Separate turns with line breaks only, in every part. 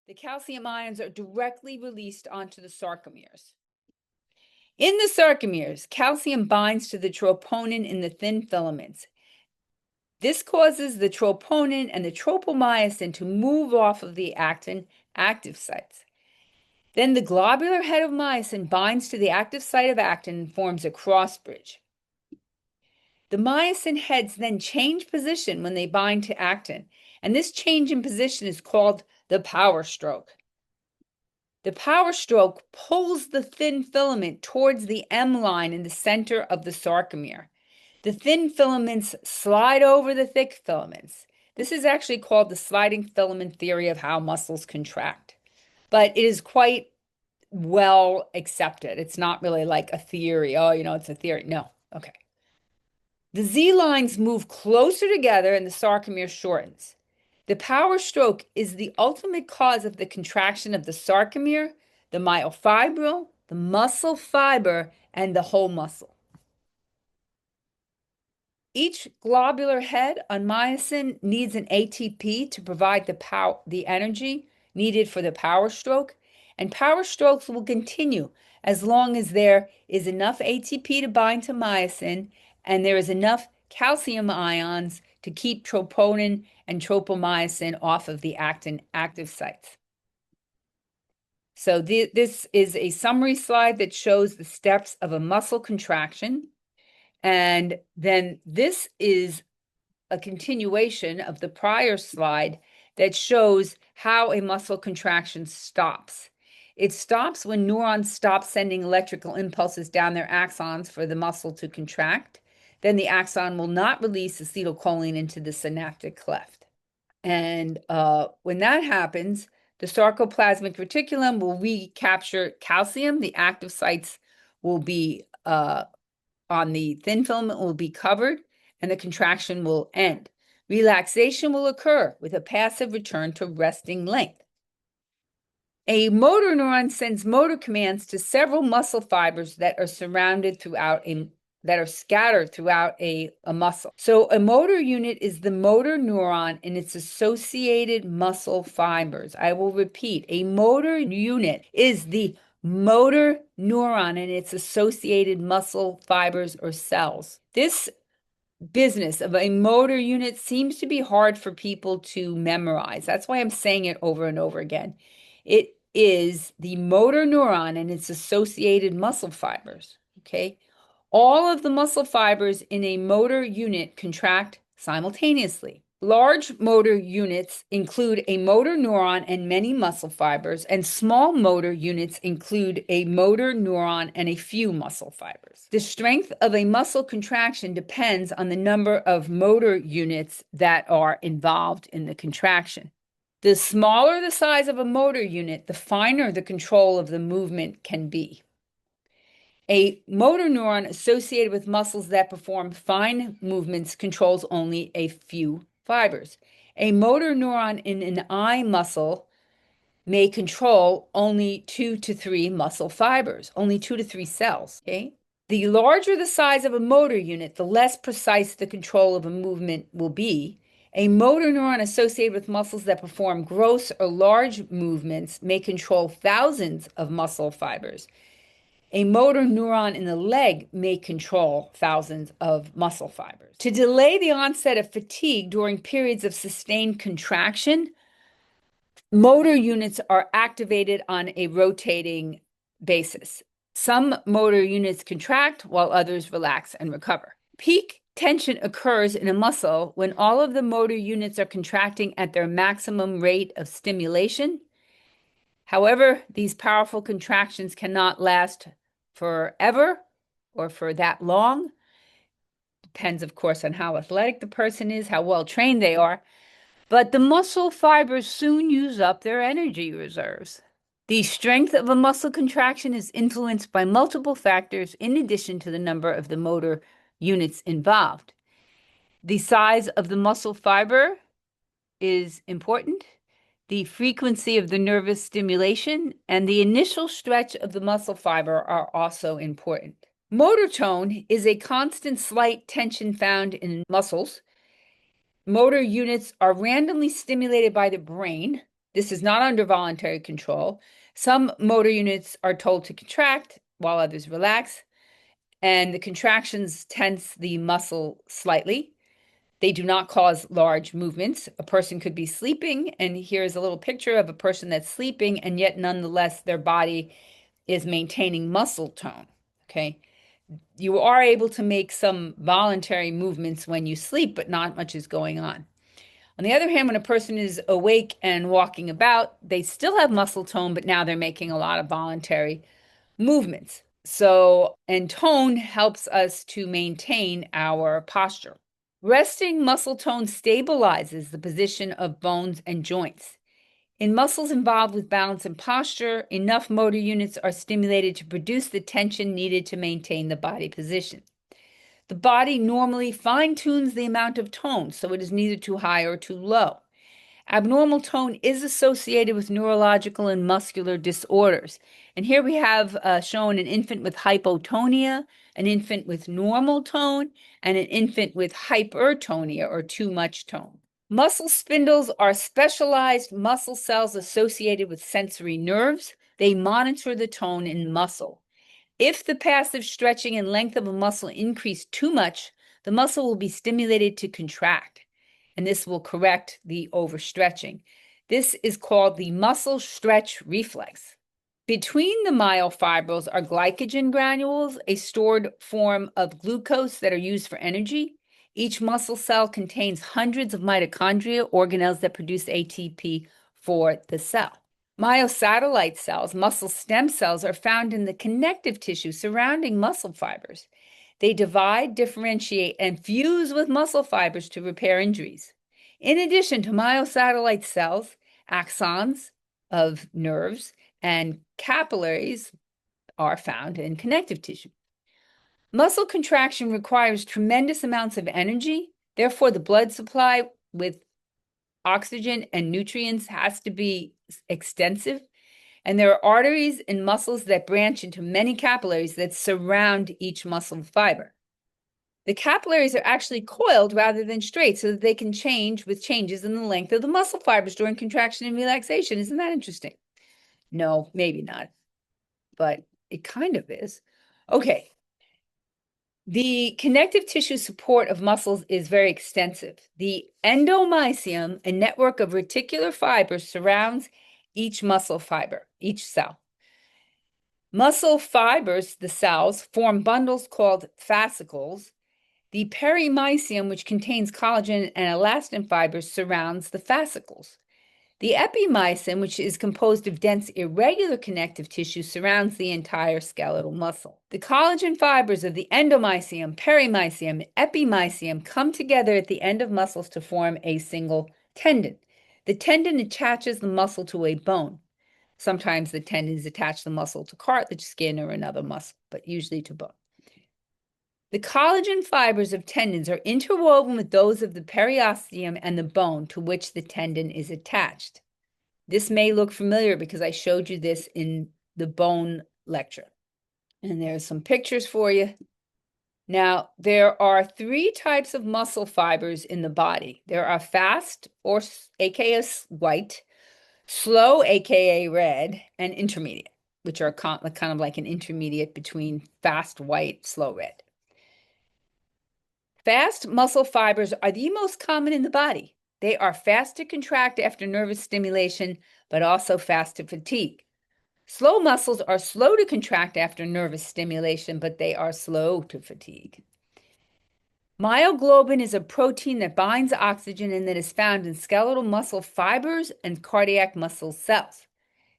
the calcium ions are directly released onto the sarcomeres. In the sarcomeres, calcium binds to the troponin in the thin filaments. This causes the troponin and the tropomyosin to move off of the actin active sites. Then the globular head of myosin binds to the active site of actin and forms a cross bridge. The myosin heads then change position when they bind to actin, and this change in position is called the power stroke. The power stroke pulls the thin filament towards the M line in the center of the sarcomere. The thin filaments slide over the thick filaments. This is actually called the sliding filament theory of how muscles contract, but it is quite well accepted. It's not really like a theory. Oh, it's a theory. No. Okay. The Z lines move closer together and the sarcomere shortens. The power stroke is the ultimate cause of the contraction of the sarcomere, the myofibril, the muscle fiber, and the whole muscle. Each globular head on myosin needs an ATP to provide the energy needed for the power stroke, and power strokes will continue as long as there is enough ATP to bind to myosin and there is enough calcium ions to keep troponin and tropomyosin off of the actin active sites. So this is a summary slide that shows the steps of a muscle contraction. And then this is a continuation of the prior slide that shows how a muscle contraction stops. It stops when neurons stop sending electrical impulses down their axons for the muscle to contract. Then the axon will not release acetylcholine into the synaptic cleft. And when that happens, the sarcoplasmic reticulum will recapture calcium. The active sites will be on the thin filament will be covered, and the contraction will end. Relaxation will occur with a passive return to resting length. A motor neuron sends motor commands to several muscle fibers that are scattered throughout a muscle. So a motor unit is the motor neuron and its associated muscle fibers. I will repeat, a motor unit is the motor neuron and its associated muscle fibers or cells. This business of a motor unit seems to be hard for people to memorize. That's why I'm saying it over and over again. It is the motor neuron and its associated muscle fibers, okay? All of the muscle fibers in a motor unit contract simultaneously. Large motor units include a motor neuron and many muscle fibers, and small motor units include a motor neuron and a few muscle fibers. The strength of a muscle contraction depends on the number of motor units that are involved in the contraction. The smaller the size of a motor unit, the finer the control of the movement can be. A motor neuron associated with muscles that perform fine movements controls only a few fibers. A motor neuron in an eye muscle may control only 2 to 3 muscle fibers, only 2 to 3 cells, okay? The larger the size of a motor unit, the less precise the control of a movement will be. A motor neuron associated with muscles that perform gross or large movements may control thousands of muscle fibers. A motor neuron in the leg may control thousands of muscle fibers. To delay the onset of fatigue during periods of sustained contraction, motor units are activated on a rotating basis. Some motor units contract while others relax and recover. Peak tension occurs in a muscle when all of the motor units are contracting at their maximum rate of stimulation. However, these powerful contractions cannot last forever or for that long. Depends, of course, on how athletic the person is, how well trained they are. But the muscle fibers soon use up their energy reserves. The strength of a muscle contraction is influenced by multiple factors in addition to the number of the motor units involved. The size of the muscle fiber is important. The frequency of the nervous stimulation and the initial stretch of the muscle fiber are also important. Motor tone is a constant slight tension found in muscles. Motor units are randomly stimulated by the brain. This is not under voluntary control. Some motor units are told to contract while others relax, and the contractions tense the muscle slightly. They do not cause large movements. A person could be sleeping, and here's a little picture of a person that's sleeping, and yet nonetheless their body is maintaining muscle tone, okay? You are able to make some voluntary movements when you sleep, but not much is going on. On the other hand, when a person is awake and walking about, they still have muscle tone, but now they're making a lot of voluntary movements. So, and tone helps us to maintain our posture. Resting muscle tone stabilizes the position of bones and joints. In muscles involved with balance and posture, enough motor units are stimulated to produce the tension needed to maintain the body position. The body normally fine-tunes the amount of tone, so it is neither too high or too low. Abnormal tone is associated with neurological and muscular disorders. And here we have shown an infant with hypotonia, an infant with normal tone, and an infant with hypertonia, or too much tone. Muscle spindles are specialized muscle cells associated with sensory nerves. They monitor the tone in muscle. If the passive stretching and length of a muscle increase too much, the muscle will be stimulated to contract, and this will correct the overstretching. This is called the muscle stretch reflex. Between the myofibrils are glycogen granules, a stored form of glucose that are used for energy. Each muscle cell contains hundreds of mitochondria, organelles that produce ATP for the cell. Myosatellite cells, muscle stem cells, are found in the connective tissue surrounding muscle fibers. They divide, differentiate, and fuse with muscle fibers to repair injuries. In addition to myosatellite cells, axons of nerves and capillaries are found in connective tissue. Muscle contraction requires tremendous amounts of energy. Therefore, the blood supply with oxygen and nutrients has to be extensive. And there are arteries and muscles that branch into many capillaries that surround each muscle fiber. The capillaries are actually coiled rather than straight so that they can change with changes in the length of the muscle fibers during contraction and relaxation. Isn't that interesting? No, maybe not, but it kind of is. Okay. The connective tissue support of muscles is very extensive. The endomysium, a network of reticular fibers, surrounds each muscle fiber, each cell. Muscle fibers, the cells, form bundles called fascicles. The perimysium, which contains collagen and elastin fibers, surrounds the fascicles. The epimysium, which is composed of dense, irregular connective tissue, surrounds the entire skeletal muscle. The collagen fibers of the endomysium, perimysium, and epimysium come together at the end of muscles to form a single tendon. The tendon attaches the muscle to a bone. Sometimes the tendons attach the muscle to cartilage, skin, or another muscle, but usually to bone. The collagen fibers of tendons are interwoven with those of the periosteum and the bone to which the tendon is attached. This may look familiar because I showed you this in the bone lecture. And there's some pictures for you. Now, there are three types of muscle fibers in the body. There are fast, or aka white, slow, aka red, and intermediate, which are kind of like an intermediate between fast, white, slow, red. Fast muscle fibers are the most common in the body. They are fast to contract after nervous stimulation, but also fast to fatigue. Slow muscles are slow to contract after nervous stimulation, but they are slow to fatigue. Myoglobin is a protein that binds oxygen and that is found in skeletal muscle fibers and cardiac muscle cells.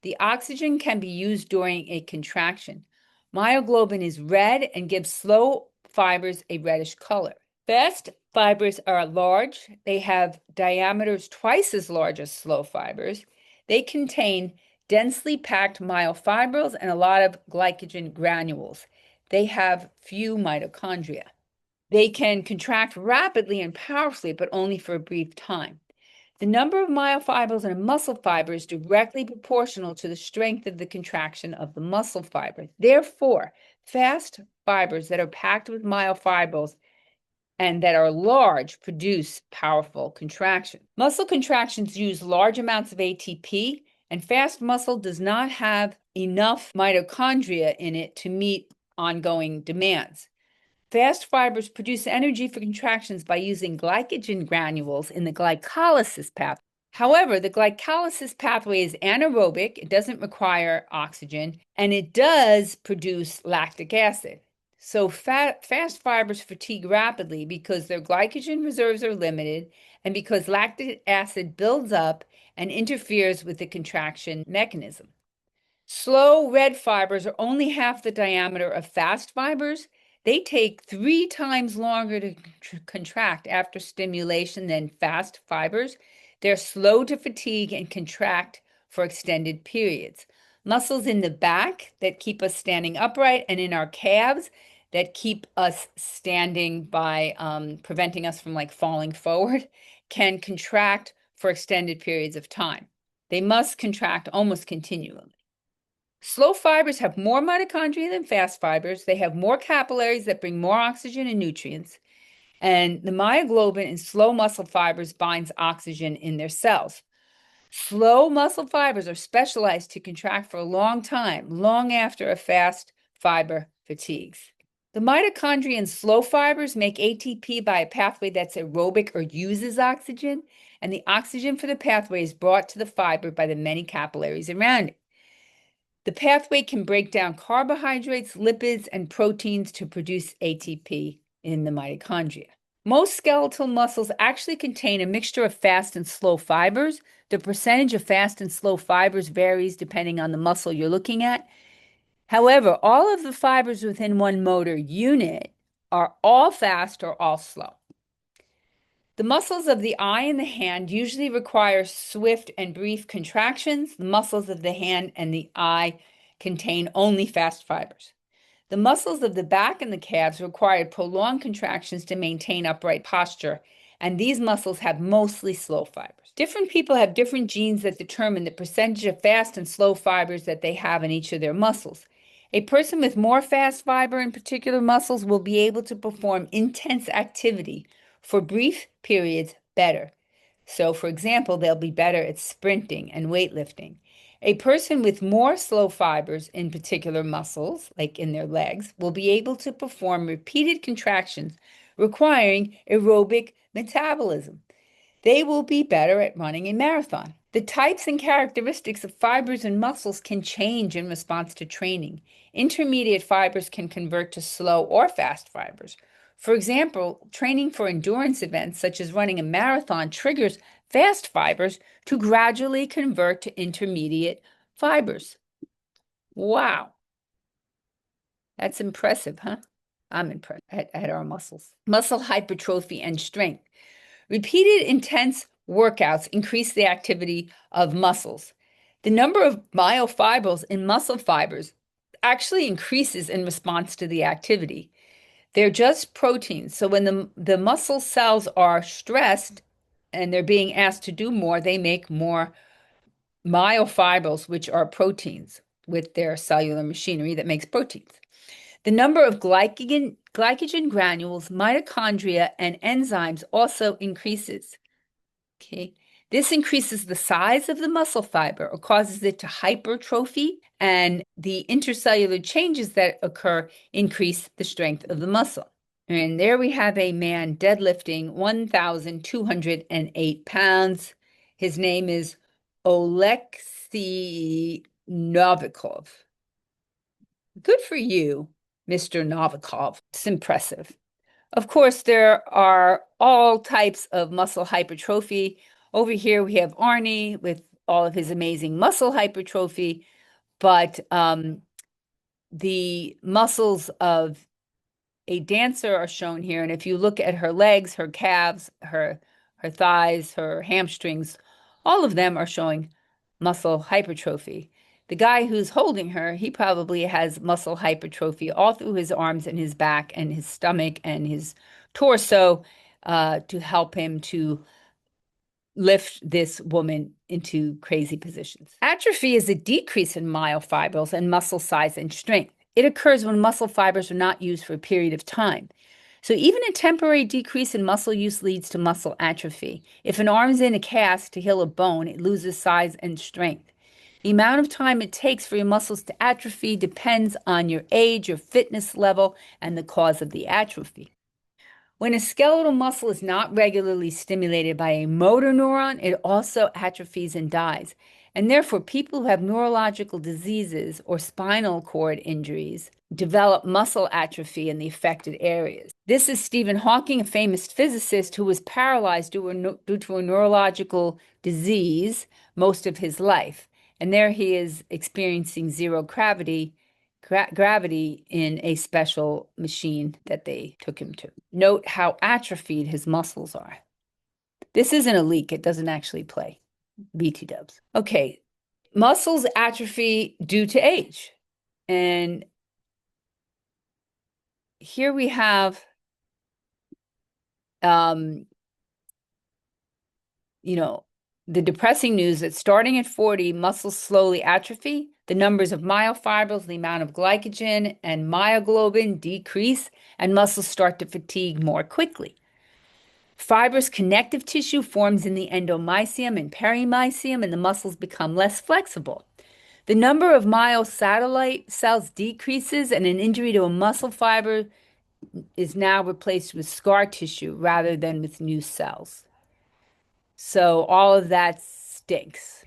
The oxygen can be used during a contraction. Myoglobin is red and gives slow fibers a reddish color. Fast fibers are large. They have diameters twice as large as slow fibers. They contain densely packed myofibrils and a lot of glycogen granules. They have few mitochondria. They can contract rapidly and powerfully, but only for a brief time. The number of myofibrils in a muscle fiber is directly proportional to the strength of the contraction of the muscle fiber. Therefore, fast fibers that are packed with myofibrils and that are large produce powerful contraction. Muscle contractions use large amounts of ATP, and fast muscle does not have enough mitochondria in it to meet ongoing demands. Fast fibers produce energy for contractions by using glycogen granules in the glycolysis pathway. However, the glycolysis pathway is anaerobic, it doesn't require oxygen, and it does produce lactic acid. So fast fibers fatigue rapidly because their glycogen reserves are limited and because lactic acid builds up and interferes with the contraction mechanism. Slow red fibers are only half the diameter of fast fibers. They take 3 times longer to contract after stimulation than fast fibers. They're slow to fatigue and contract for extended periods. Muscles in the back that keep us standing upright and in our calves that keep us standing by preventing us from falling forward can contract for extended periods of time. They must contract almost continually. Slow fibers have more mitochondria than fast fibers. They have more capillaries that bring more oxygen and nutrients. And the myoglobin in slow muscle fibers binds oxygen in their cells. Slow muscle fibers are specialized to contract for a long time, long after a fast fiber fatigues. The mitochondria in slow fibers make ATP by a pathway that's aerobic or uses oxygen, and the oxygen for the pathway is brought to the fiber by the many capillaries around it. The pathway can break down carbohydrates, lipids, and proteins to produce ATP in the mitochondria. Most skeletal muscles actually contain a mixture of fast and slow fibers. The percentage of fast and slow fibers varies depending on the muscle you're looking at. However, all of the fibers within one motor unit are all fast or all slow. The muscles of the eye and the hand usually require swift and brief contractions. The muscles of the hand and the eye contain only fast fibers. The muscles of the back and the calves require prolonged contractions to maintain upright posture, and these muscles have mostly slow fibers. Different people have different genes that determine the percentage of fast and slow fibers that they have in each of their muscles. A person with more fast fiber in particular muscles will be able to perform intense activity for brief periods better. So, for example, they'll be better at sprinting and weightlifting. A person with more slow fibers in particular muscles, like in their legs, will be able to perform repeated contractions requiring aerobic metabolism. They will be better at running a marathon. The types and characteristics of fibers and muscles can change in response to training. Intermediate fibers can convert to slow or fast fibers. For example, training for endurance events such as running a marathon triggers fast fibers to gradually convert to intermediate fibers. Wow. That's impressive, huh? I'm impressed at our muscles. Muscle hypertrophy and strength. Repeated intense workouts increase the activity of muscles. The number of myofibrils in muscle fibers actually increases in response to the activity. They're just proteins. So when the muscle cells are stressed and they're being asked to do more, they make more myofibrils, which are proteins with their cellular machinery that makes proteins. The number of glycogen granules, mitochondria, and enzymes also increases. Okay. This increases the size of the muscle fiber or causes it to hypertrophy, and the intercellular changes that occur increase the strength of the muscle. And there we have a man deadlifting 1,208 pounds. His name is Oleksiy Novikov. Good for you, Mr. Novikov. It's impressive. Of course, there are all types of muscle hypertrophy. Over here, we have Arnie with all of his amazing muscle hypertrophy, but the muscles of a dancer are shown here. And if you look at her legs, her calves, her thighs, her hamstrings, all of them are showing muscle hypertrophy. The guy who's holding her, he probably has muscle hypertrophy all through his arms and his back and his stomach and his torso to help him to lift this woman into crazy positions. Atrophy is a decrease in myofibrils and muscle size and strength. It occurs when muscle fibers are not used for a period of time. So even a temporary decrease in muscle use leads to muscle atrophy. If an arm's in a cast to heal a bone, it loses size and strength. The amount of time it takes for your muscles to atrophy depends on your age, your fitness level, and the cause of the atrophy. When a skeletal muscle is not regularly stimulated by a motor neuron, it also atrophies and dies. And therefore, people who have neurological diseases or spinal cord injuries develop muscle atrophy in the affected areas. This is Stephen Hawking, a famous physicist who was paralyzed due to a neurological disease most of his life. And there he is experiencing zero gravity in a special machine that they took him to. Note how atrophied his muscles are. This isn't a leak, it doesn't actually play. BT dubs. Okay, muscles atrophy due to age. And here we have, um, the depressing news that starting at 40, muscles slowly atrophy. The numbers of myofibrils, the amount of glycogen and myoglobin decrease, and muscles start to fatigue more quickly. Fibrous connective tissue forms in the endomysium and perimysium, and the muscles become less flexible. The number of myosatellite cells decreases, and an injury to a muscle fiber is now replaced with scar tissue rather than with new cells. So all of that stinks.